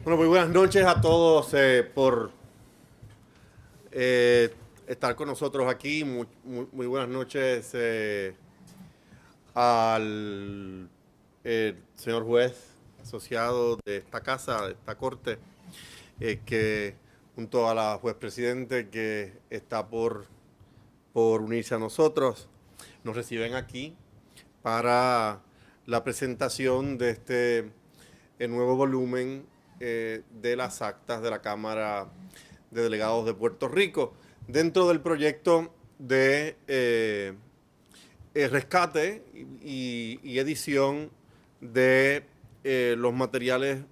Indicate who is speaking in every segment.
Speaker 1: Bueno, muy buenas noches a todos por estar con nosotros aquí. Muy buenas noches al señor juez asociado de esta casa, de esta corte, que junto a la juez presidente que está por unirse a nosotros, nos reciben aquí para la presentación de este nuevo volumen de las actas de la Cámara de Delegados de Puerto Rico, dentro del proyecto de rescate y edición de los materiales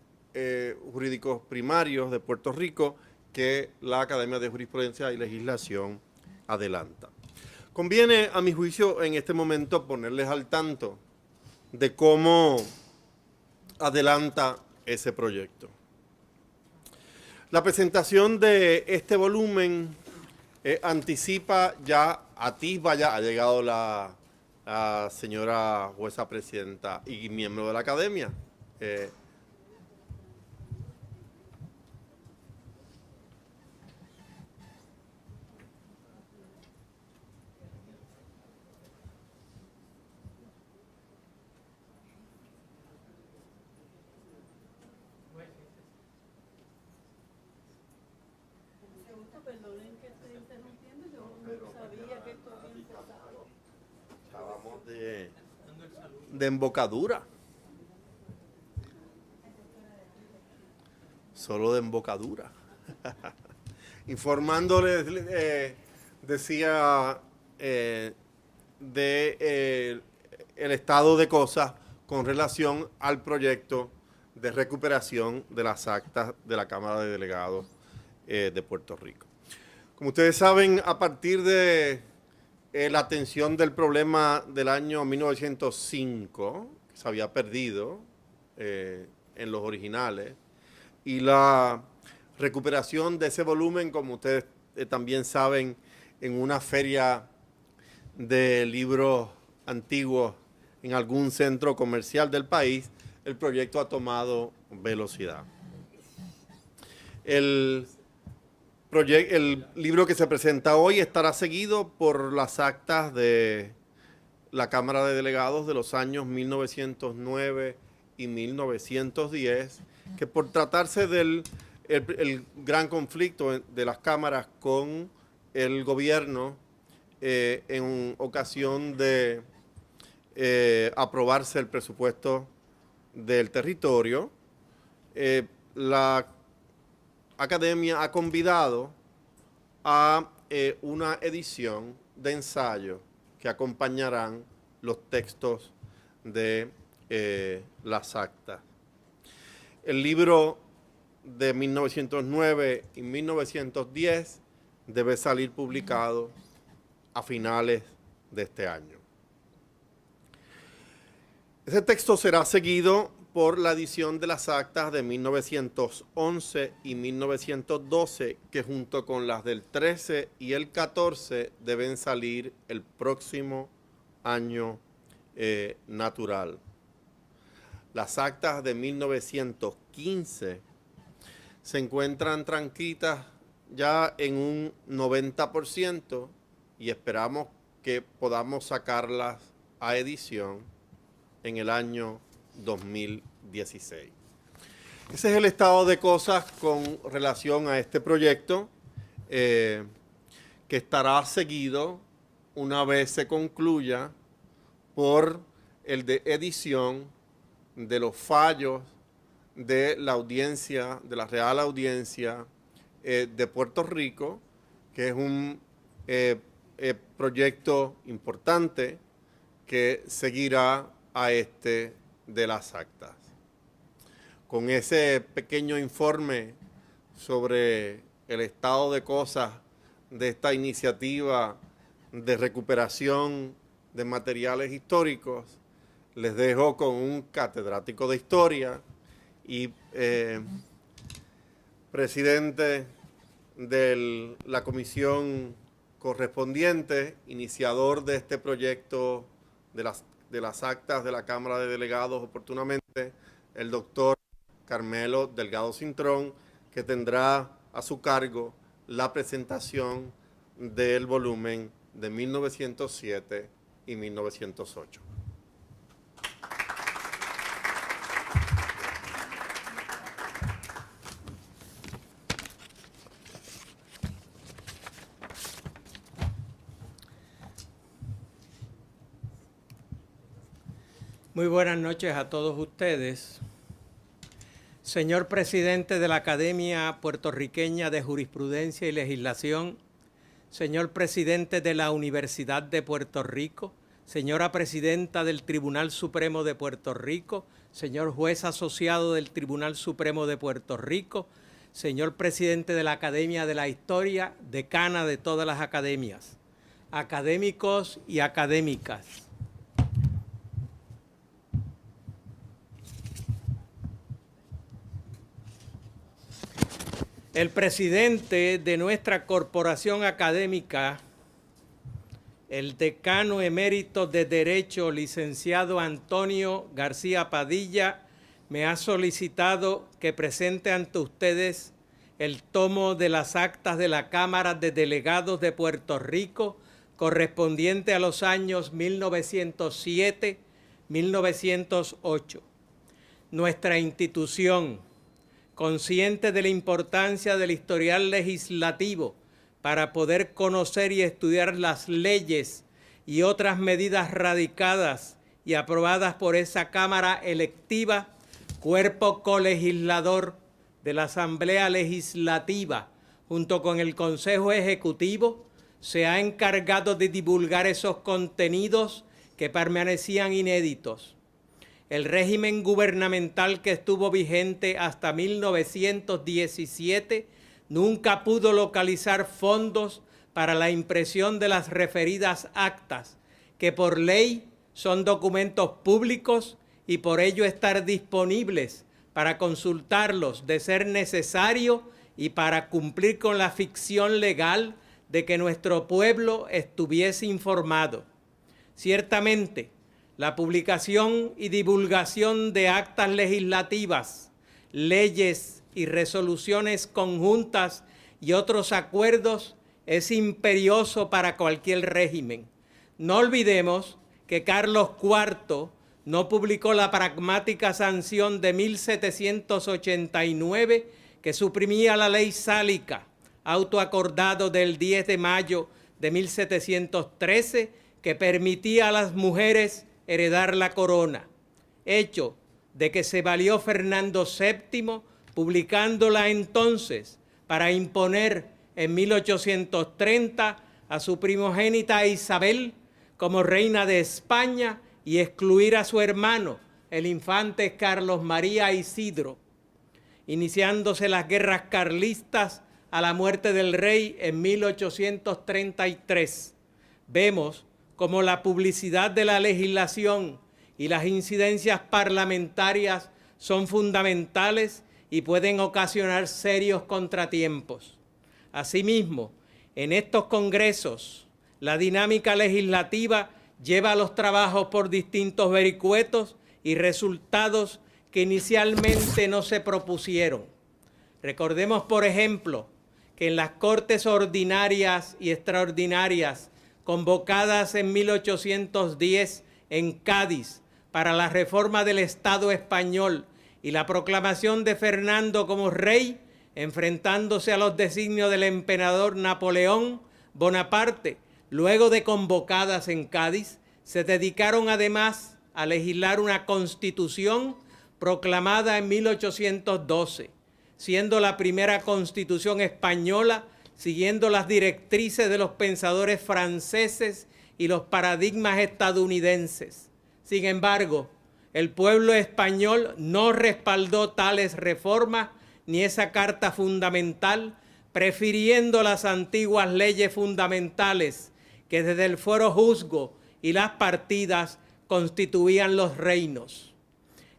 Speaker 1: jurídicos primarios de Puerto Rico que la Academia de Jurisprudencia y Legislación adelanta. Conviene, a mi juicio, en este momento ponerles al tanto de cómo adelanta ese proyecto. La presentación de este volumen anticipa ya, atisba ya, ha llegado la señora jueza presidenta y miembro de la academia.
Speaker 2: Perdonen que estoy interrumpiendo, yo no sabía que esto había empezado.
Speaker 1: Estábamos de embocadura. Solo de embocadura. Informándoles, decía, de el estado de cosas con relación al proyecto de recuperación de las actas de la Cámara de Delegados de Puerto Rico. Como ustedes saben, a partir de la atención del problema del año 1905, que se había perdido en los originales, y la recuperación de ese volumen, como ustedes también saben, en una feria de libros antiguos en algún centro comercial del país, el proyecto ha tomado velocidad. El libro que se presenta hoy estará seguido por las actas de la Cámara de Delegados de los años 1909 y 1910, que por tratarse del el gran conflicto de las cámaras con el gobierno en ocasión de aprobarse el presupuesto del territorio, la Academia ha convidado a una edición de ensayo que acompañarán los textos de las actas. El libro de 1909 y 1910 debe salir publicado a finales de este año. Ese texto será seguido por la edición de las actas de 1911 y 1912, que junto con las del 13 y el 14 deben salir el próximo año natural. Las actas de 1915 se encuentran tranquilas ya en un 90% y esperamos que podamos sacarlas a edición en el año 2016. Ese es el estado de cosas con relación a este proyecto, que estará seguido una vez se concluya por el de edición de los fallos de la audiencia, de la Real Audiencia de Puerto Rico, que es un proyecto importante que seguirá a este de las actas. Con ese pequeño informe sobre el estado de cosas de esta iniciativa de recuperación de materiales históricos, les dejo con un catedrático de historia y presidente de la comisión correspondiente, iniciador de este proyecto de las actas de la Cámara de Delegados oportunamente, el doctor Carmelo Delgado Cintrón, que tendrá a su cargo la presentación del volumen de 1907 y 1908.
Speaker 3: Muy buenas noches a todos ustedes. Señor presidente de la Academia Puertorriqueña de Jurisprudencia y Legislación, señor presidente de la Universidad de Puerto Rico, señora presidenta del Tribunal Supremo de Puerto Rico, señor juez asociado del Tribunal Supremo de Puerto Rico, señor presidente de la Academia de la Historia, decana de todas las academias, académicos y académicas. El presidente de nuestra corporación académica, el decano emérito de Derecho, licenciado Antonio García Padilla, me ha solicitado que presente ante ustedes el tomo de las actas de la Cámara de Delegados de Puerto Rico, correspondiente a los años 1907-1908. Nuestra institución, consciente de la importancia del historial legislativo para poder conocer y estudiar las leyes y otras medidas radicadas y aprobadas por esa Cámara electiva, cuerpo colegislador de la Asamblea Legislativa, junto con el Consejo Ejecutivo, se ha encargado de divulgar esos contenidos que permanecían inéditos. El régimen gubernamental que estuvo vigente hasta 1917 nunca pudo localizar fondos para la impresión de las referidas actas, que por ley son documentos públicos y por ello estar disponibles para consultarlos de ser necesario y para cumplir con la ficción legal de que nuestro pueblo estuviese informado. Ciertamente, la publicación y divulgación de actas legislativas, leyes y resoluciones conjuntas y otros acuerdos es imperioso para cualquier régimen. No olvidemos que Carlos IV no publicó la pragmática sanción de 1789 que suprimía la ley sálica, autoacordado del 10 de mayo de 1713, que permitía a las mujeres heredar la corona, hecho de que se valió Fernando VII publicándola entonces para imponer en 1830 a su primogénita Isabel como reina de España y excluir a su hermano, el infante Carlos María Isidro, iniciándose las guerras carlistas a la muerte del rey en 1833. Vemos como la publicidad de la legislación y las incidencias parlamentarias son fundamentales y pueden ocasionar serios contratiempos. Asimismo, en estos congresos, la dinámica legislativa lleva los trabajos por distintos vericuetos y resultados que inicialmente no se propusieron. Recordemos, por ejemplo, que en las Cortes ordinarias y extraordinarias convocadas en 1810 en Cádiz para la reforma del Estado español y la proclamación de Fernando como rey, enfrentándose a los designios del emperador Napoleón Bonaparte, luego de convocadas en Cádiz, se dedicaron además a legislar una constitución proclamada en 1812, siendo la primera constitución española siguiendo las directrices de los pensadores franceses y los paradigmas estadounidenses. Sin embargo, el pueblo español no respaldó tales reformas ni esa carta fundamental, prefiriendo las antiguas leyes fundamentales que desde el fuero juzgo y las partidas constituían los reinos.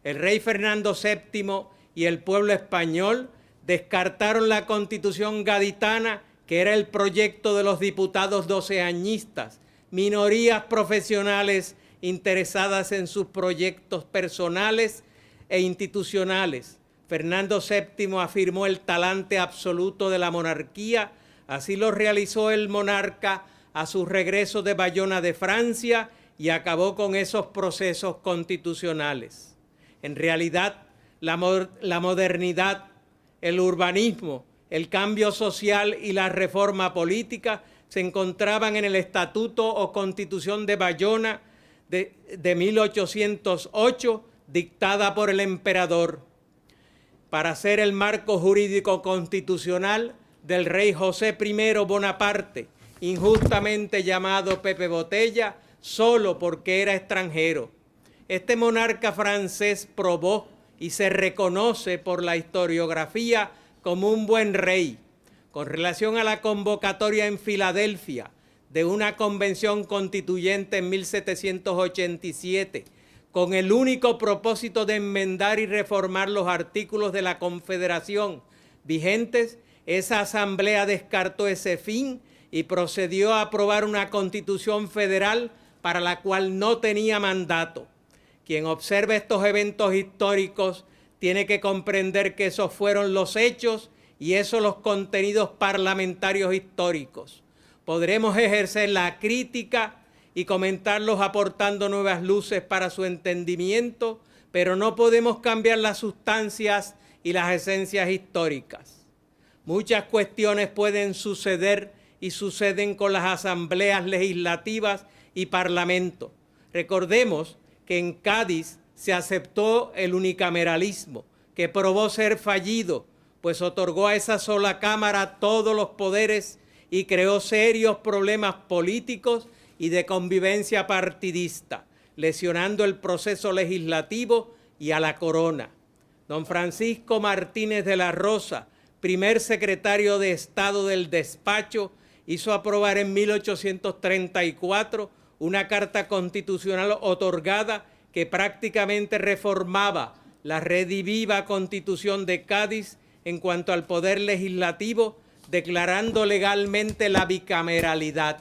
Speaker 3: El rey Fernando VII y el pueblo español descartaron la Constitución gaditana, que era el proyecto de los diputados doceañistas, minorías profesionales interesadas en sus proyectos personales e institucionales, Fernando VII afirmó el talante absoluto de la monarquía, así lo realizó el monarca a su regreso de Bayona de Francia y acabó con esos procesos constitucionales. En realidad, la modernidad, el urbanismo, el cambio social y la reforma política se encontraban en el Estatuto o Constitución de Bayona de 1808, dictada por el emperador, para ser el marco jurídico constitucional del rey José I Bonaparte, injustamente llamado Pepe Botella, solo porque era extranjero. Este monarca francés probó y se reconoce por la historiografía como un buen rey. Con relación a la convocatoria en Filadelfia de una convención constituyente en 1787, con el único propósito de enmendar y reformar los artículos de la Confederación vigentes, esa asamblea descartó ese fin y procedió a aprobar una constitución federal para la cual no tenía mandato. Quien observe estos eventos históricos tiene que comprender que esos fueron los hechos y esos los contenidos parlamentarios históricos. Podremos ejercer la crítica y comentarlos aportando nuevas luces para su entendimiento, pero no podemos cambiar las sustancias y las esencias históricas. Muchas cuestiones pueden suceder y suceden con las asambleas legislativas y parlamentos. Recordemos que en Cádiz se aceptó el unicameralismo, que probó ser fallido, pues otorgó a esa sola Cámara todos los poderes y creó serios problemas políticos y de convivencia partidista, lesionando el proceso legislativo y a la corona. Don Francisco Martínez de la Rosa, primer secretario de Estado del despacho, hizo aprobar en 1834 una carta constitucional otorgada que prácticamente reformaba la rediviva Constitución de Cádiz en cuanto al poder legislativo, declarando legalmente la bicameralidad.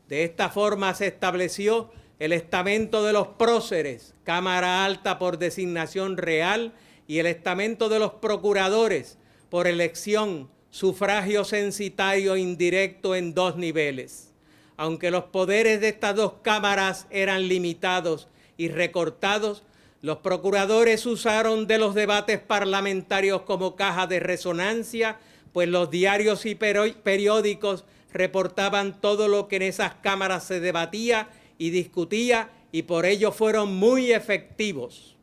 Speaker 3: De esta forma se estableció el estamento de los próceres, Cámara Alta por designación real, y el estamento de los procuradores por elección, sufragio censitario indirecto en 2 niveles. Aunque los poderes de estas 2 cámaras eran limitados y recortados, los procuradores usaron de los debates parlamentarios como caja de resonancia, pues los diarios y periódicos reportaban todo lo que en esas cámaras se debatía y discutía, y por ello fueron muy efectivos.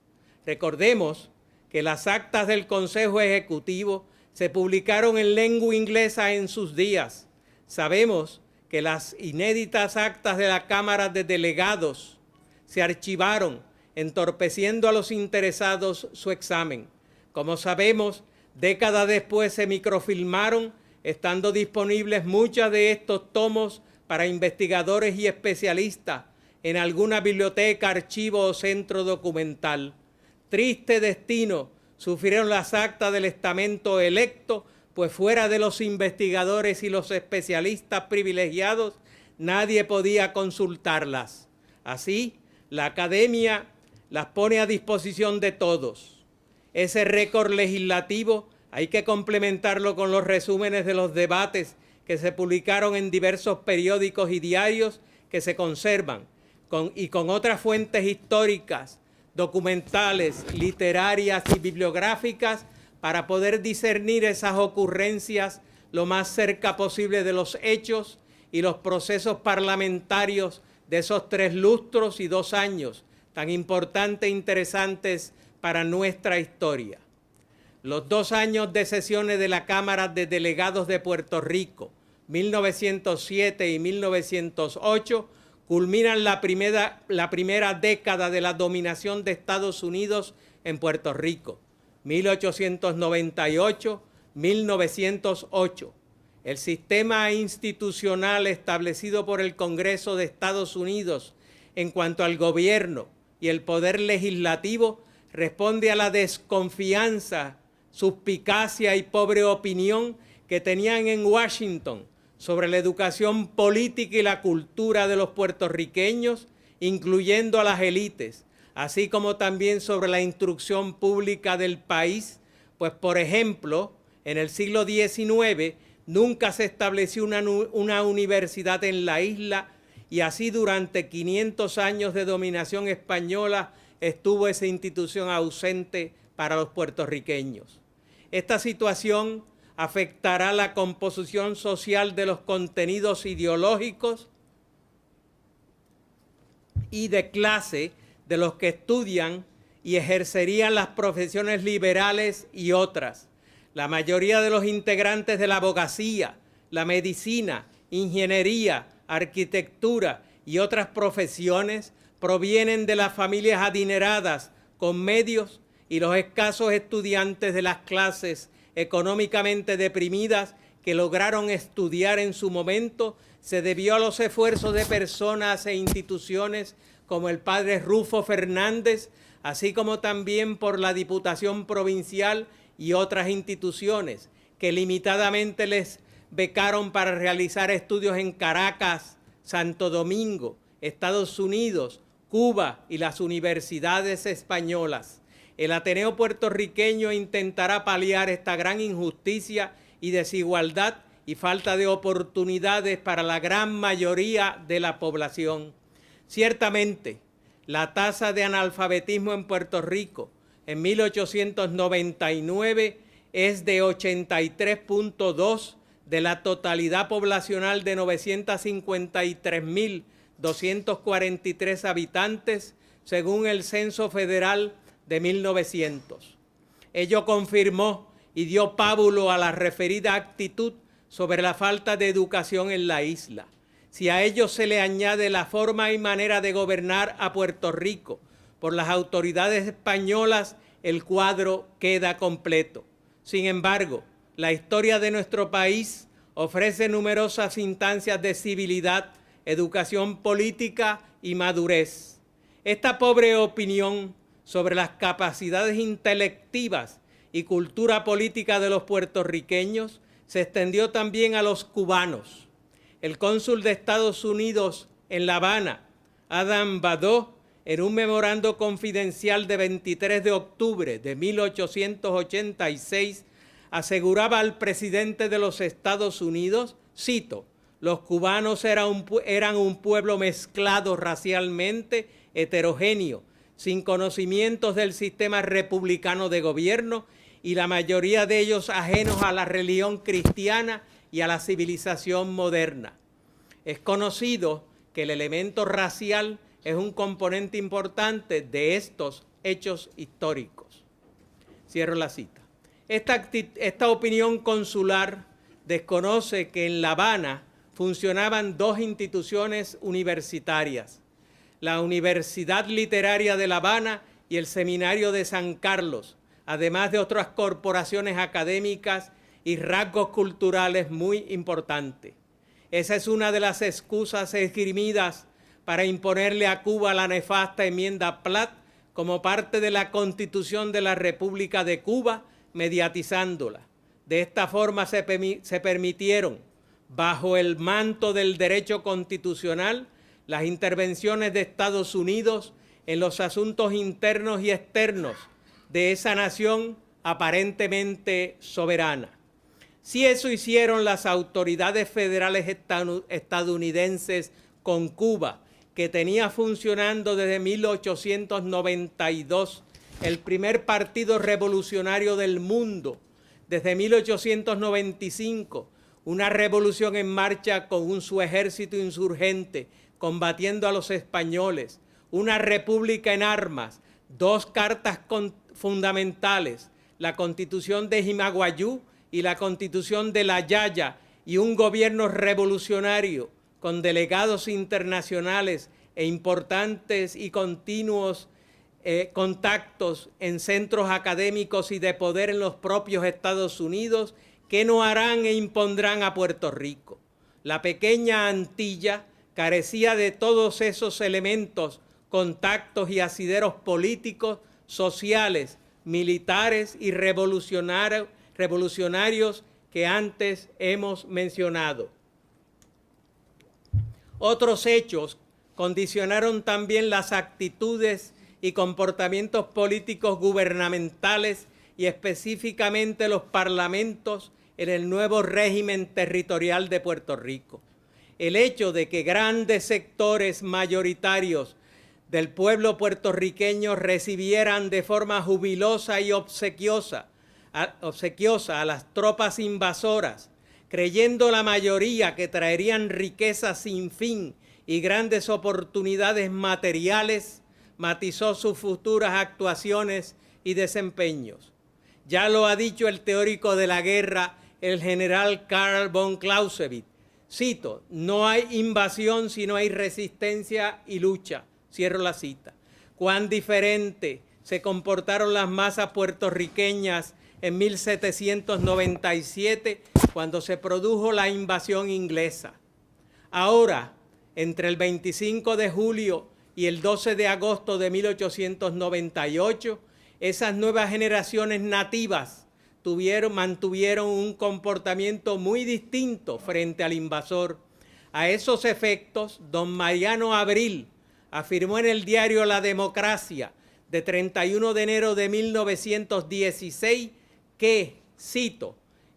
Speaker 3: Recordemos que las actas del Consejo Ejecutivo se publicaron en lengua inglesa en sus días. Sabemos que las inéditas actas de la Cámara de Delegados se archivaron, entorpeciendo a los interesados su examen. Como sabemos, décadas después se microfilmaron, estando disponibles muchos de estos tomos para investigadores y especialistas en alguna biblioteca, archivo o centro documental. Triste destino sufrieron las actas del estamento electo, pues fuera de los investigadores y los especialistas privilegiados, nadie podía consultarlas. Así, la academia las pone a disposición de todos. Ese récord legislativo hay que complementarlo con los resúmenes de los debates que se publicaron en diversos periódicos y diarios que se conservan, y con otras fuentes históricas, documentales, literarias y bibliográficas para poder discernir esas ocurrencias lo más cerca posible de los hechos y los procesos parlamentarios de esos 3 lustros y 2 años tan importantes e interesantes para nuestra historia. Los 2 años de sesiones de la Cámara de Delegados de Puerto Rico, 1907 y 1908, culminan la primera década de la dominación de Estados Unidos en Puerto Rico, 1898-1908. El sistema institucional establecido por el Congreso de Estados Unidos en cuanto al gobierno y el poder legislativo responde a la desconfianza, suspicacia y pobre opinión que tenían en Washington sobre la educación política y la cultura de los puertorriqueños, incluyendo a las élites, así como también sobre la instrucción pública del país, Pues, por ejemplo, en el siglo XIX nunca se estableció una universidad en la isla y así durante 500 años de dominación española estuvo esa institución ausente para los puertorriqueños. Esta situación afectará la composición social de los contenidos ideológicos y de clase de los que estudian y ejercerían las profesiones liberales y otras. La mayoría de los integrantes de la abogacía, la medicina, ingeniería, arquitectura y otras profesiones provienen de las familias adineradas con medios y los escasos estudiantes de las clases económicamente deprimidas que lograron estudiar en su momento se debió a los esfuerzos de personas e instituciones como el padre Rufo Fernández, así como también por la Diputación Provincial y otras instituciones que limitadamente les becaron para realizar estudios en Caracas, Santo Domingo, Estados Unidos, Cuba y las universidades españolas. El Ateneo puertorriqueño intentará paliar esta gran injusticia y desigualdad y falta de oportunidades para la gran mayoría de la población. Ciertamente, la tasa de analfabetismo en Puerto Rico en 1899 es de 83.2 de la totalidad poblacional de 953.243 habitantes, según el Censo Federal de 1900. Ello confirmó y dio pábulo a la referida actitud sobre la falta de educación en la isla. Si a ello se le añade la forma y manera de gobernar a Puerto Rico por las autoridades españolas, el cuadro queda completo. Sin embargo, la historia de nuestro país ofrece numerosas instancias de civilidad, educación política y madurez. Esta pobre opinión sobre las capacidades intelectivas y cultura política de los puertorriqueños se extendió también a los cubanos. El cónsul de Estados Unidos en La Habana, Adam Badeau, en un memorando confidencial de 23 de octubre de 1886, aseguraba al presidente de los Estados Unidos, cito, los cubanos eran un pueblo mezclado racialmente, heterogéneo, sin conocimientos del sistema republicano de gobierno y la mayoría de ellos ajenos a la religión cristiana y a la civilización moderna. Es conocido que el elemento racial es un componente importante de estos hechos históricos. Cierro la cita. Esta opinión consular desconoce que en La Habana funcionaban dos instituciones universitarias, la Universidad Literaria de La Habana y el Seminario de San Carlos, además de otras corporaciones académicas y rasgos culturales muy importantes. Esa es una de las excusas esgrimidas para imponerle a Cuba la nefasta enmienda Platt como parte de la Constitución de la República de Cuba, mediatizándola. De esta forma se permitieron, bajo el manto del derecho constitucional, las intervenciones de Estados Unidos en los asuntos internos y externos de esa nación aparentemente soberana. Si eso hicieron las autoridades federales estadounidenses con Cuba, que tenía funcionando desde 1892 el primer partido revolucionario del mundo, desde 1895, una revolución en marcha con su ejército insurgente combatiendo a los españoles, una república en armas, dos cartas fundamentales, la Constitución de Jimaguayú y la Constitución de La Yaya, y un gobierno revolucionario con delegados internacionales e importantes y continuos contactos en centros académicos y de poder en los propios Estados Unidos, que no harán e impondrán a Puerto Rico. La pequeña Antilla carecía de todos esos elementos, contactos y asideros políticos, sociales, militares y revolucionarios que antes hemos mencionado. Otros hechos condicionaron también las actitudes y comportamientos políticos gubernamentales y específicamente los parlamentos en el nuevo régimen territorial de Puerto Rico. El hecho de que grandes sectores mayoritarios del pueblo puertorriqueño recibieran de forma jubilosa y obsequiosa a las tropas invasoras, creyendo la mayoría que traerían riquezas sin fin y grandes oportunidades materiales, matizó sus futuras actuaciones y desempeños. Ya lo ha dicho el teórico de la guerra, el general Karl von Clausewitz. Cito, no hay invasión si no hay resistencia y lucha. Cierro la cita. Cuán diferente se comportaron las masas puertorriqueñas en 1797, cuando se produjo la invasión inglesa. Ahora, entre el 25 de julio y el 12 de agosto de 1898, esas nuevas generaciones nativas mantuvieron un comportamiento muy distinto frente al invasor. A esos efectos, don Mariano Abril afirmó en el diario La Democracia de 31 de enero de 1916 que, cito,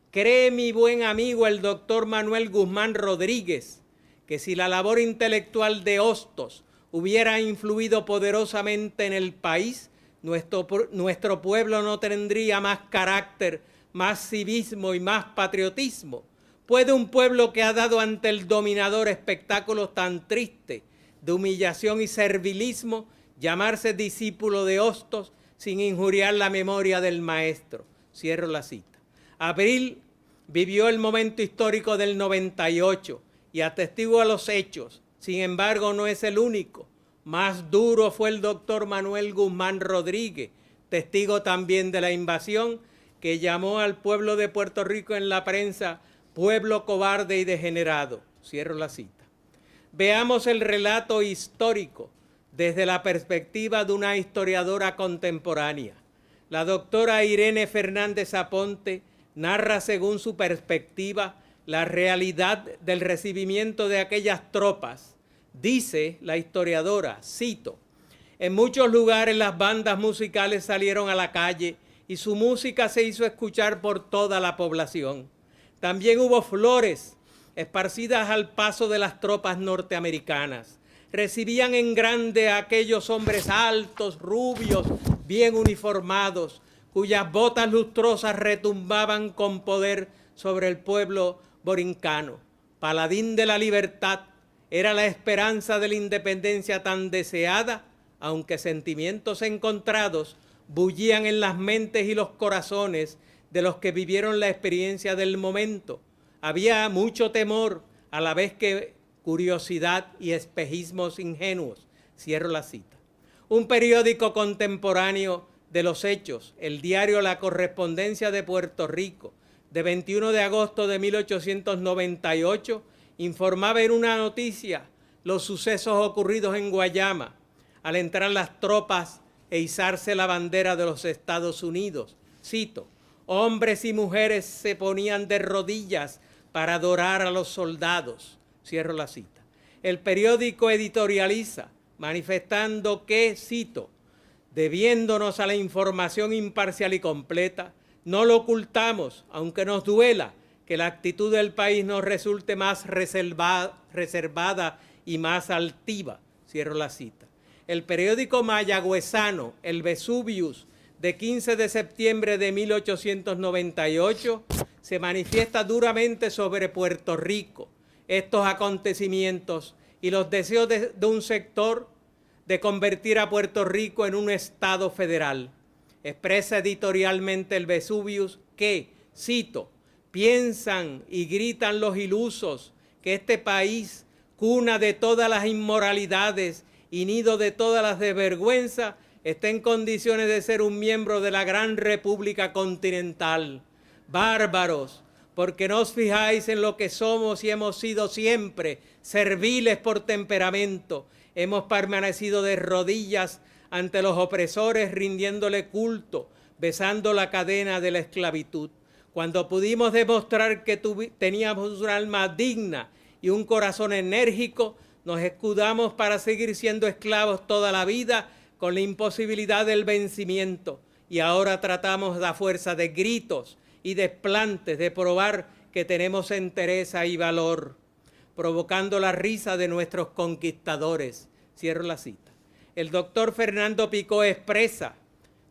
Speaker 3: cree mi buen amigo el doctor Manuel Guzmán Rodríguez, que si la labor intelectual de Hostos hubiera influido poderosamente en el país, nuestro pueblo no tendría más carácter, más civismo y más patriotismo. ¿Puede un pueblo que ha dado ante el dominador espectáculos tan tristes de humillación y servilismo llamarse discípulo de Hostos sin injuriar la memoria del maestro? Cierro la cita. Abril vivió el momento histórico del 98 y atestigua los hechos. Sin embargo, no es el único. Más duro fue el doctor Manuel Guzmán Rodríguez, testigo también de la invasión, que llamó al pueblo de Puerto Rico en la prensa pueblo cobarde y degenerado. Cierro la cita. Veamos el relato histórico desde la perspectiva de una historiadora contemporánea. La doctora Irene Fernández Aponte narra según su perspectiva la realidad del recibimiento de aquellas tropas. Dice la historiadora, cito, en muchos lugares las bandas musicales salieron a la calle y su música se hizo escuchar por toda la población. También hubo flores esparcidas al paso de las tropas norteamericanas. Recibían en grande a aquellos hombres altos, rubios, bien uniformados, cuyas botas lustrosas retumbaban con poder sobre el pueblo borincano. Paladín de la libertad, era la esperanza de la independencia tan deseada, aunque sentimientos encontrados bullían en las mentes y los corazones de los que vivieron la experiencia del momento. Había mucho temor, a la vez que curiosidad y espejismos ingenuos. Cierro la cita. Un periódico contemporáneo de los hechos, el diario La Correspondencia de Puerto Rico, de 21 de agosto de 1898, informaba en una noticia los sucesos ocurridos en Guayama al entrar las tropas e izarse la bandera de los Estados Unidos. Cito, hombres y mujeres se ponían de rodillas para adorar a los soldados. Cierro la cita. El periódico editorializa manifestando que, cito, debiéndonos a la información imparcial y completa, no lo ocultamos, aunque nos duela que la actitud del país nos resulte más reservada y más altiva. Cierro la cita. El periódico mayagüezano, el Vesuvius, de 15 de septiembre de 1898, se manifiesta duramente sobre Puerto Rico, estos acontecimientos y los deseos de un sector de convertir a Puerto Rico en un estado federal. Expresa editorialmente el Vesuvius que, cito, piensan y gritan los ilusos que este país, cuna de todas las inmoralidades y nido de todas las desvergüenzas, está en condiciones de ser un miembro de la gran república continental. Bárbaros, porque no os fijáis en lo que somos y hemos sido siempre, serviles por temperamento, hemos permanecido de rodillas ante los opresores, rindiéndole culto, besando la cadena de la esclavitud. Cuando pudimos demostrar que teníamos un alma digna y un corazón enérgico, nos escudamos para seguir siendo esclavos toda la vida con la imposibilidad del vencimiento. y ahora tratamos a fuerza de gritos y desplantes de probar que tenemos entereza y valor, provocando la risa de nuestros conquistadores. Cierro la cita. El doctor Fernando Picó expresa,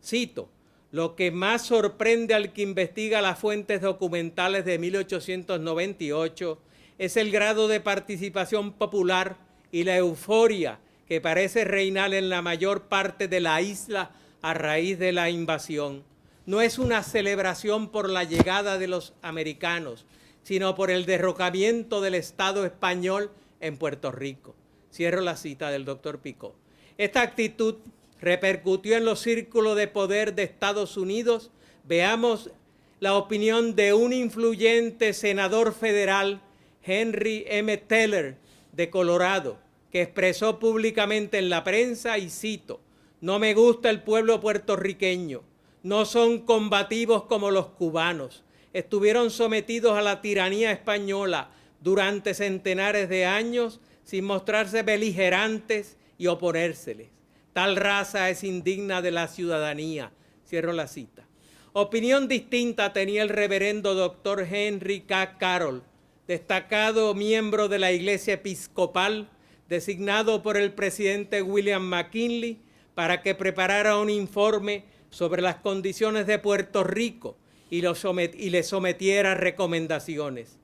Speaker 3: cito, lo que más sorprende al que investiga las fuentes documentales de 1898 es el grado de participación popular y la euforia que parece reinar en la mayor parte de la isla a raíz de la invasión. No es una celebración por la llegada de los americanos, sino por el derrocamiento del Estado español en Puerto Rico. Cierro la cita del doctor Picó. Esta actitud repercutió en los círculos de poder de Estados Unidos. Veamos la opinión de un influyente senador federal, Henry M. Teller, de Colorado, que expresó públicamente en la prensa, y cito, no me gusta el pueblo puertorriqueño, no son combativos como los cubanos, estuvieron sometidos a la tiranía española durante centenares de años sin mostrarse beligerantes y oponérseles. Tal raza es indigna de la ciudadanía. Cierro la cita. Opinión distinta tenía el reverendo doctor Henry K. Carroll, destacado miembro de la Iglesia Episcopal, designado por el presidente William McKinley para que preparara un informe sobre las condiciones de Puerto Rico y le sometiera recomendaciones.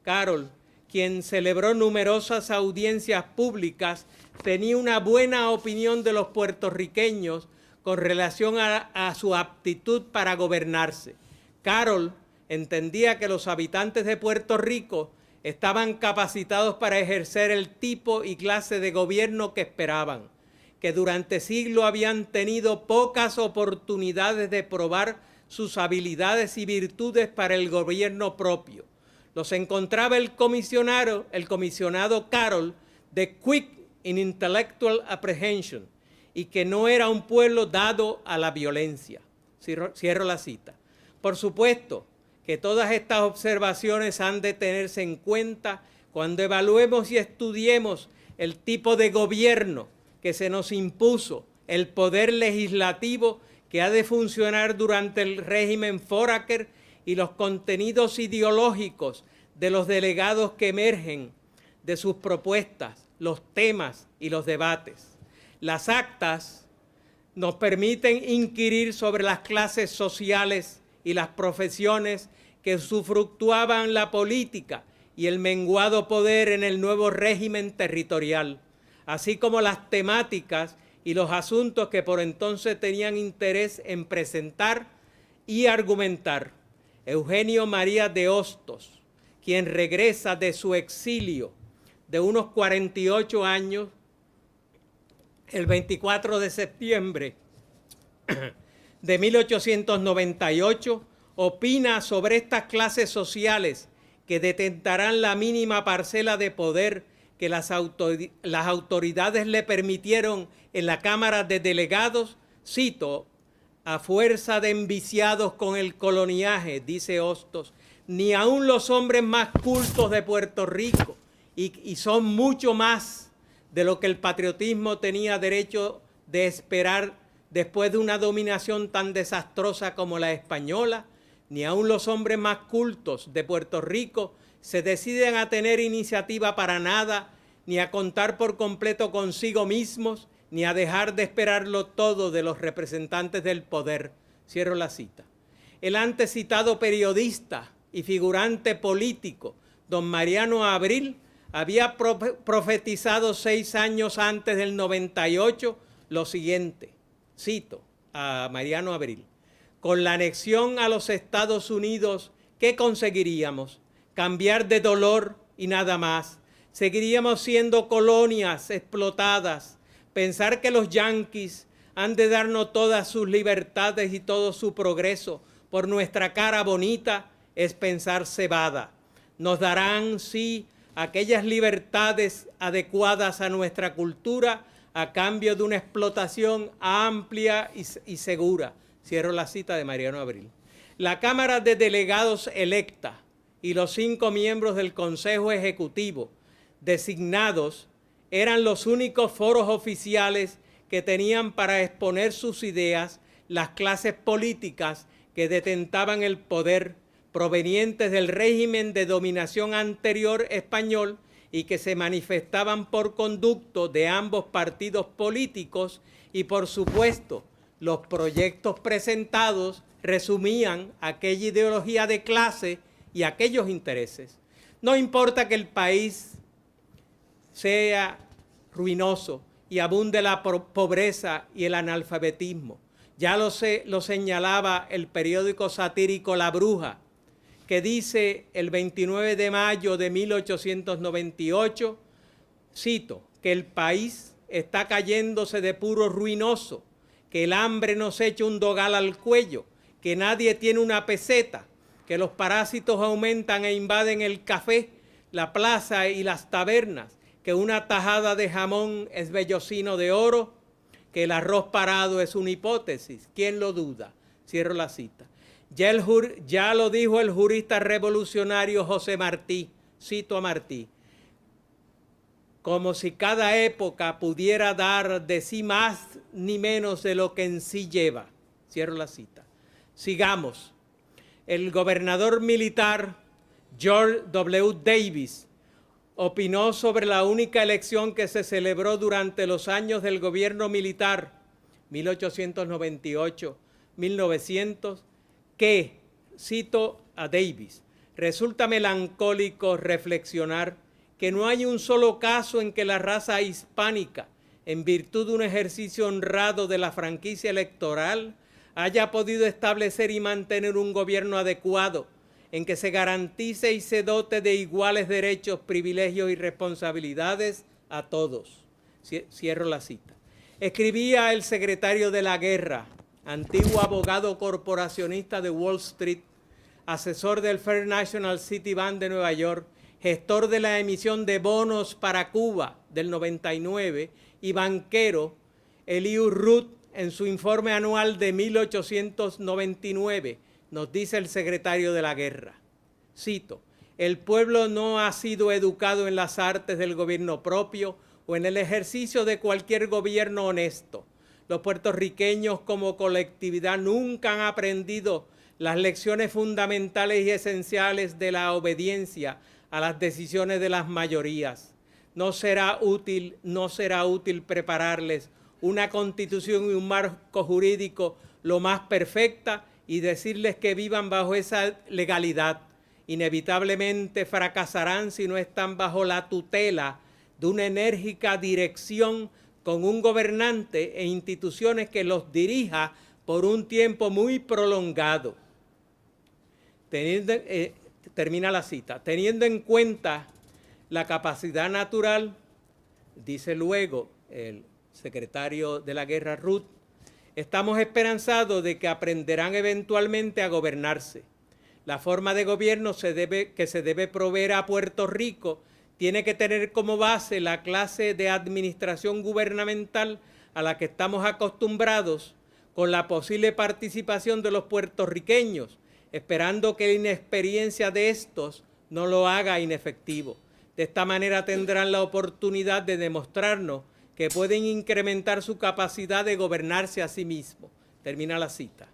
Speaker 3: Carroll, quien celebró numerosas audiencias públicas, tenía una buena opinión de los puertorriqueños con relación a su aptitud para gobernarse. Carroll entendía que los habitantes de Puerto Rico estaban capacitados para ejercer el tipo y clase de gobierno que esperaban, que durante siglos habían tenido pocas oportunidades de probar sus habilidades y virtudes para el gobierno propio. Los encontraba el comisionado Carroll de quick in intellectual apprehension y que no era un pueblo dado a la violencia. Cierro la cita. Por supuesto que todas estas observaciones han de tenerse en cuenta cuando evaluemos y estudiemos el tipo de gobierno que se nos impuso, el poder legislativo que ha de funcionar durante el régimen Foraker y los contenidos ideológicos de los delegados que emergen de sus propuestas, los temas y los debates. Las actas nos permiten inquirir sobre las clases sociales y las profesiones que usufructuaban la política y el menguado poder en el nuevo régimen territorial, así como las temáticas y los asuntos que por entonces tenían interés en presentar y argumentar. Eugenio María de Hostos, quien regresa de su exilio de unos 48 años, el 24 de septiembre de 1898, opina sobre estas clases sociales que detentarán la mínima parcela de poder que las autoridades le permitieron en la Cámara de Delegados, cito, a fuerza de enviciados con el coloniaje, dice Hostos, ni aun los hombres más cultos de Puerto Rico, y son mucho más de lo que el patriotismo tenía derecho de esperar después de una dominación tan desastrosa como la española, ni aun los hombres más cultos de Puerto Rico se deciden a tener iniciativa para nada, ni a contar por completo consigo mismos, ni a dejar de esperarlo todo de los representantes del poder. Cierro la cita. El antes citado periodista y figurante político, don Mariano Abril, había profetizado 6 años antes del 98 lo siguiente, cito a Mariano Abril, con la anexión a los Estados Unidos, ¿qué conseguiríamos? Cambiar de dolor y nada más. Seguiríamos siendo colonias explotadas. Pensar que los yanquis han de darnos todas sus libertades y todo su progreso por nuestra cara bonita es pensar cebada. Nos darán, sí, aquellas libertades adecuadas a nuestra cultura a cambio de una explotación amplia y segura. Cierro la cita de Mariano Abril. La Cámara de Delegados electa y los 5 miembros del Consejo Ejecutivo designados eran los únicos foros oficiales que tenían para exponer sus ideas, las clases políticas que detentaban el poder, provenientes del régimen de dominación anterior español y que se manifestaban por conducto de ambos partidos políticos, y por supuesto los proyectos presentados resumían aquella ideología de clase y aquellos intereses. No importa que el país sea ruinoso y abunde la pobreza y el analfabetismo. Ya lo señalaba el periódico satírico La Bruja, que dice el 29 de mayo de 1898, cito, que el país está cayéndose de puro ruinoso, que el hambre nos echa un dogal al cuello, que nadie tiene una peseta, que los parásitos aumentan e invaden el café, la plaza y las tabernas, que una tajada de jamón es vellocino de oro, que el arroz parado es una hipótesis. ¿Quién lo duda? Cierro la cita. Ya lo dijo el jurista revolucionario José Martí, cito a Martí, como si cada época pudiera dar de sí más ni menos de lo que en sí lleva. Cierro la cita. Sigamos. El gobernador militar George W. Davis opinó sobre la única elección que se celebró durante los años del gobierno militar, 1898-1900, que, cito a Davis, resulta melancólico reflexionar que no hay un solo caso en que la raza hispánica, en virtud de un ejercicio honrado de la franquicia electoral, haya podido establecer y mantener un gobierno adecuado, en que se garantice y se dote de iguales derechos, privilegios y responsabilidades a todos. Cierro la cita. Escribía el secretario de la Guerra, antiguo abogado corporacionista de Wall Street, asesor del First National City Bank de Nueva York, gestor de la emisión de bonos para Cuba del 99 y banquero, Elihu Root, en su informe anual de 1899, nos dice el secretario de la Guerra, cito, el pueblo no ha sido educado en las artes del gobierno propio o en el ejercicio de cualquier gobierno honesto. Los puertorriqueños como colectividad nunca han aprendido las lecciones fundamentales y esenciales de la obediencia a las decisiones de las mayorías. No será útil prepararles una constitución y un marco jurídico lo más perfecta y decirles que vivan bajo esa legalidad. Inevitablemente fracasarán si no están bajo la tutela de una enérgica dirección con un gobernante e instituciones que los dirija por un tiempo muy prolongado. Termina la cita. Teniendo en cuenta la capacidad natural, dice luego el secretario de la Guerra Root, estamos esperanzados de que aprenderán eventualmente a gobernarse. La forma de gobierno que se debe proveer a Puerto Rico tiene que tener como base la clase de administración gubernamental a la que estamos acostumbrados, con la posible participación de los puertorriqueños, esperando que la inexperiencia de estos no lo haga inefectivo. De esta manera tendrán la oportunidad de demostrarnos que pueden incrementar su capacidad de gobernarse a sí mismos. Termina la cita.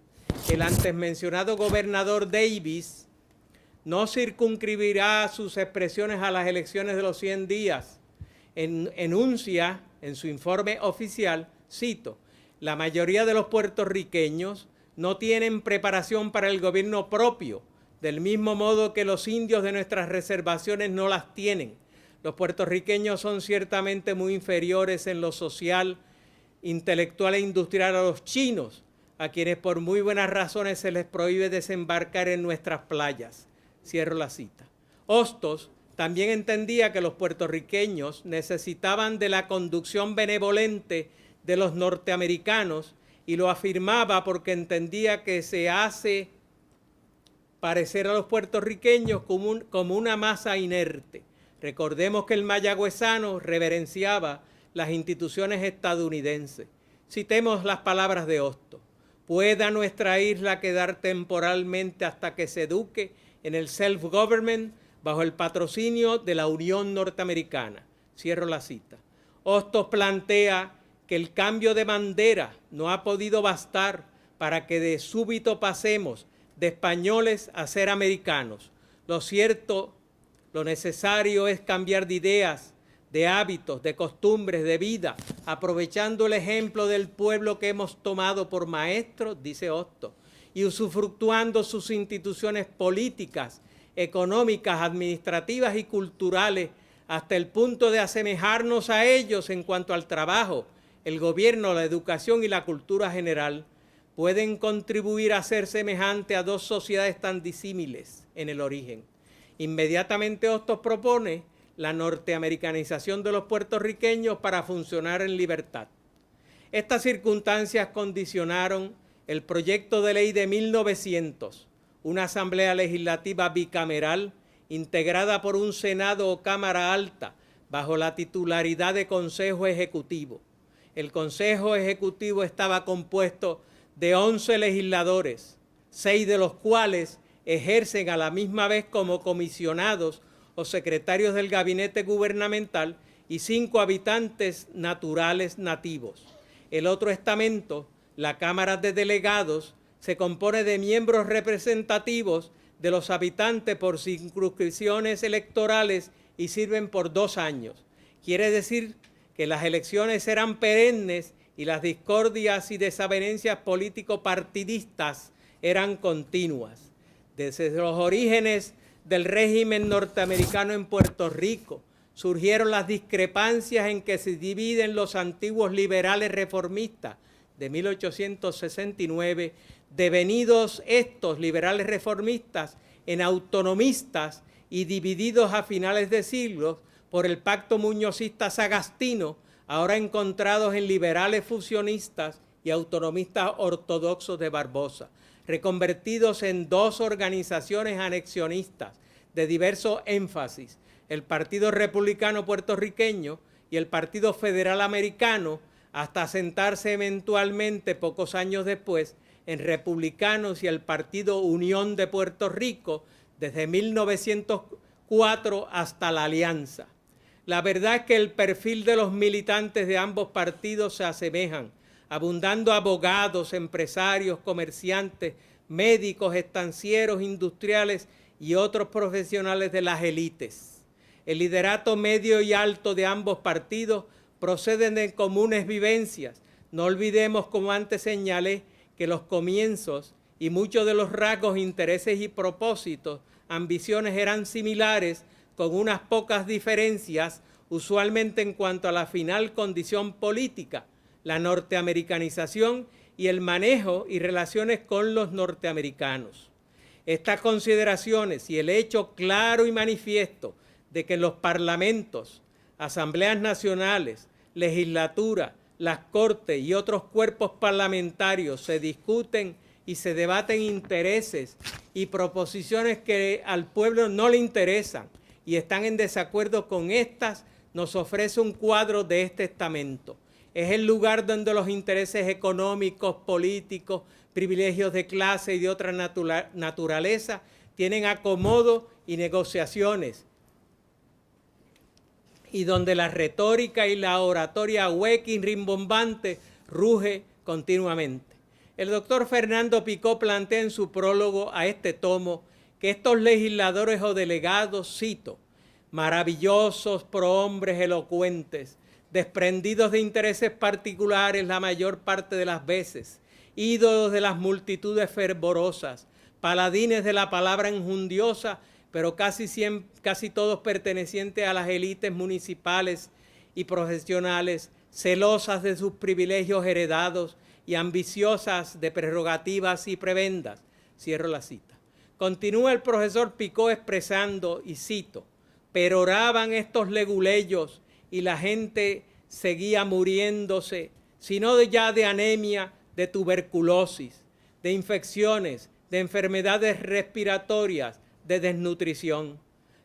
Speaker 3: El antes mencionado gobernador Davis no circunscribirá sus expresiones a las elecciones de los 100 días. Enuncia en su informe oficial, cito, la mayoría de los puertorriqueños no tienen preparación para el gobierno propio, del mismo modo que los indios de nuestras reservaciones no las tienen. Los puertorriqueños son ciertamente muy inferiores en lo social, intelectual e industrial a los chinos, a quienes por muy buenas razones se les prohíbe desembarcar en nuestras playas. Cierro la cita. Hostos también entendía que los puertorriqueños necesitaban de la conducción benevolente de los norteamericanos y lo afirmaba porque entendía que se hace parecer a los puertorriqueños como una masa inerte. Recordemos que el mayagüezano reverenciaba las instituciones estadounidenses. Citemos las palabras de Hostos. ¿Pueda nuestra isla quedar temporalmente hasta que se eduque en el self-government bajo el patrocinio de la Unión Norteamericana? Cierro la cita. Hostos plantea que el cambio de bandera no ha podido bastar para que de súbito pasemos de españoles a ser americanos. Lo cierto, lo necesario es cambiar de ideas, de hábitos, de costumbres, de vida, aprovechando el ejemplo del pueblo que hemos tomado por maestro, dice Hostos, y usufructuando sus instituciones políticas, económicas, administrativas y culturales, hasta el punto de asemejarnos a ellos en cuanto al trabajo, el gobierno, la educación y la cultura general, pueden contribuir a ser semejante a dos sociedades tan disímiles en el origen. Inmediatamente Hostos propone la norteamericanización de los puertorriqueños para funcionar en libertad. Estas circunstancias condicionaron el proyecto de ley de 1900, una asamblea legislativa bicameral integrada por un Senado o Cámara Alta bajo la titularidad de Consejo Ejecutivo. El Consejo Ejecutivo estaba compuesto de 11 legisladores, 6 de los cuales ejercen a la misma vez como comisionados o secretarios del gabinete gubernamental y 5 habitantes naturales nativos. El otro estamento, la Cámara de Delegados, se compone de miembros representativos de los habitantes por circunscripciones electorales y sirven por 2 años. Quiere decir que las elecciones serán perennes y las discordias y desavenencias político-partidistas eran continuas. Desde los orígenes del régimen norteamericano en Puerto Rico surgieron las discrepancias en que se dividen los antiguos liberales reformistas de 1869, devenidos estos liberales reformistas en autonomistas y divididos a finales de siglo por el pacto muñozista sagastino, ahora encontrados en liberales fusionistas y autonomistas ortodoxos de Barbosa, reconvertidos en 2 organizaciones anexionistas de diverso énfasis, el Partido Republicano Puertorriqueño y el Partido Federal Americano, hasta asentarse eventualmente pocos años después en Republicanos y el Partido Unión de Puerto Rico desde 1904 hasta la Alianza. La verdad es que el perfil de los militantes de ambos partidos se asemejan, abundando abogados, empresarios, comerciantes, médicos, estancieros, industriales y otros profesionales de las élites. El liderato medio y alto de ambos partidos proceden de comunes vivencias. No olvidemos, como antes señalé, que los comienzos y muchos de los rasgos, intereses y propósitos, ambiciones eran similares, con unas pocas diferencias, usualmente en cuanto a la final condición política, la norteamericanización y el manejo y relaciones con los norteamericanos. Estas consideraciones y el hecho claro y manifiesto de que los parlamentos, asambleas nacionales, legislatura, las cortes y otros cuerpos parlamentarios se discuten y se debaten intereses y proposiciones que al pueblo no le interesan y están en desacuerdo con estas, nos ofrece un cuadro de este estamento. Es el lugar donde los intereses económicos, políticos, privilegios de clase y de otra naturaleza tienen acomodo y negociaciones, y donde la retórica y la oratoria hueca y rimbombante ruge continuamente. El doctor Fernando Picó plantea en su prólogo a este tomo que estos legisladores o delegados, cito, maravillosos prohombres elocuentes, desprendidos de intereses particulares la mayor parte de las veces, ídolos de las multitudes fervorosas, paladines de la palabra enjundiosa, pero casi todos pertenecientes a las élites municipales y profesionales, celosas de sus privilegios heredados y ambiciosas de prerrogativas y prebendas. Cierro la cita. Continúa el profesor Picó expresando, y cito, peroraban estos leguleyos y la gente seguía muriéndose, sino ya de anemia, de tuberculosis, de infecciones, de enfermedades respiratorias, de desnutrición.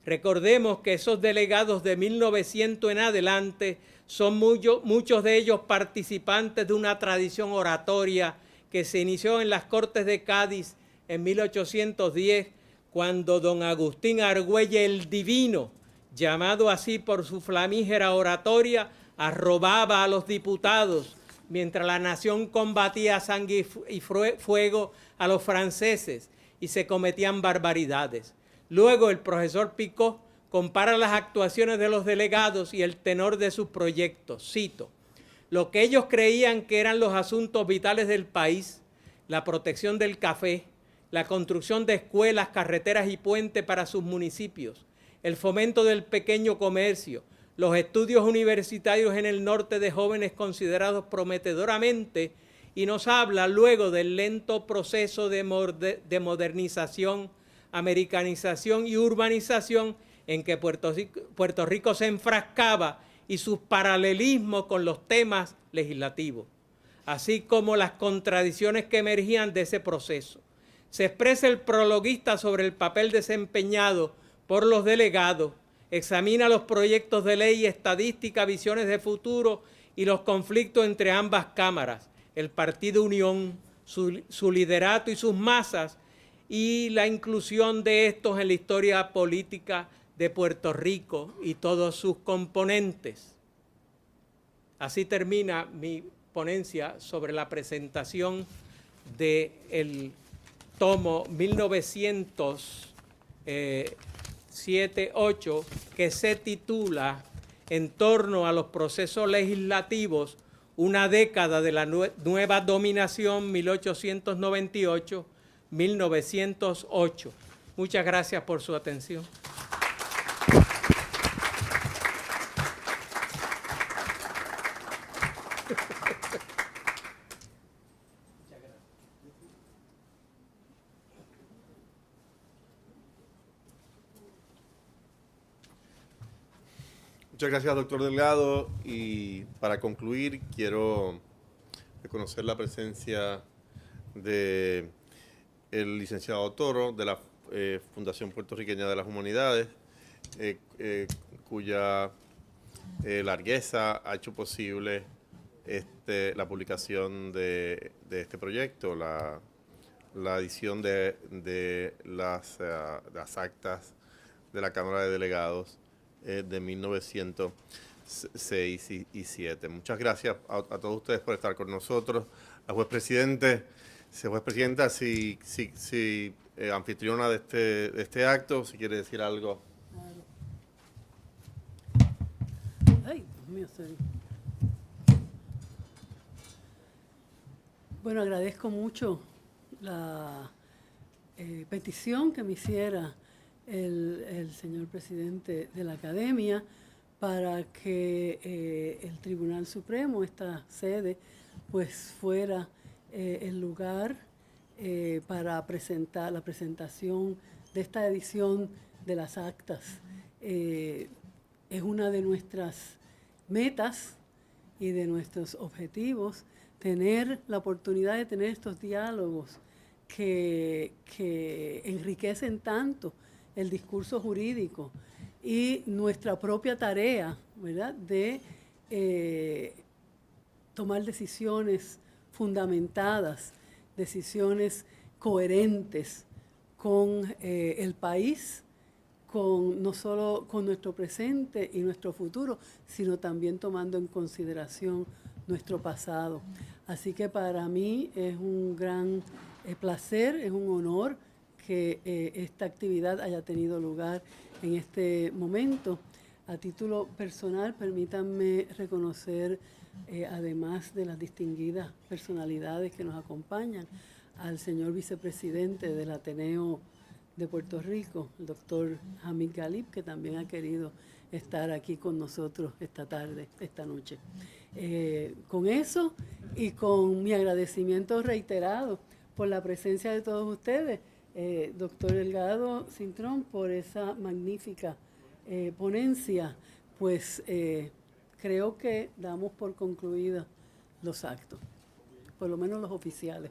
Speaker 3: Recordemos que esos delegados de 1900 en adelante son muchos de ellos participantes de una tradición oratoria que se inició en las Cortes de Cádiz en 1810, cuando don Agustín Argüelles el Divino, llamado así por su flamígera oratoria, arrobaba a los diputados mientras la nación combatía a sangre y fuego a los franceses y se cometían barbaridades. Luego el profesor Picó compara las actuaciones de los delegados y el tenor de sus proyectos. Cito: lo que ellos creían que eran los asuntos vitales del país, la protección del café, la construcción de escuelas, carreteras y puentes para sus municipios, el fomento del pequeño comercio, los estudios universitarios en el norte de jóvenes considerados prometedoramente, y nos habla luego del lento proceso de modernización, americanización y urbanización en que Puerto Rico se enfrascaba y sus paralelismos con los temas legislativos, así como las contradicciones que emergían de ese proceso. Se expresa el prologuista sobre el papel desempeñado por los delegados, examina los proyectos de ley, estadística, visiones de futuro y los conflictos entre ambas cámaras, el Partido Unión, su liderato y sus masas, y la inclusión de estos en la historia política de Puerto Rico y todos sus componentes. Así termina mi ponencia sobre la presentación del tomo 1907-8, que se titula En torno a los procesos legislativos, una década de la nueva dominación 1898-1908. Muchas gracias por su atención.
Speaker 1: Muchas gracias, doctor Delgado. Y para concluir, quiero reconocer la presencia del licenciado Toro, de la Fundación Puertorriqueña de las Humanidades, cuya largueza ha hecho posible la publicación de este proyecto, la edición de las actas de la Cámara de Delegados de 1906 y 7. Muchas gracias a todos ustedes por estar con nosotros. La juez presidenta, anfitriona de este acto, si quiere decir algo.
Speaker 2: Ay, Dios mío, bueno, agradezco mucho la petición que me hiciera el señor presidente de la Academia para que el Tribunal Supremo, esta sede, pues fuera el lugar para presentar la presentación de esta edición de las actas. Es una de nuestras metas y de nuestros objetivos tener la oportunidad de tener estos diálogos que enriquecen tanto el discurso jurídico y nuestra propia tarea, ¿verdad?, de tomar decisiones fundamentadas, decisiones coherentes con el país, no solo con nuestro presente y nuestro futuro, sino también tomando en consideración nuestro pasado. Así que para mí es un gran placer, es un honor que esta actividad haya tenido lugar en este momento. A título personal, permítanme reconocer, además de las distinguidas personalidades que nos acompañan, al señor vicepresidente del Ateneo de Puerto Rico, el doctor Hamid Galib, que también ha querido estar aquí con nosotros esta tarde, esta noche. Con eso y con mi agradecimiento reiterado por la presencia de todos ustedes, doctor Delgado Cintrón, por esa magnífica ponencia, pues creo que damos por concluidos los actos, por lo menos los oficiales.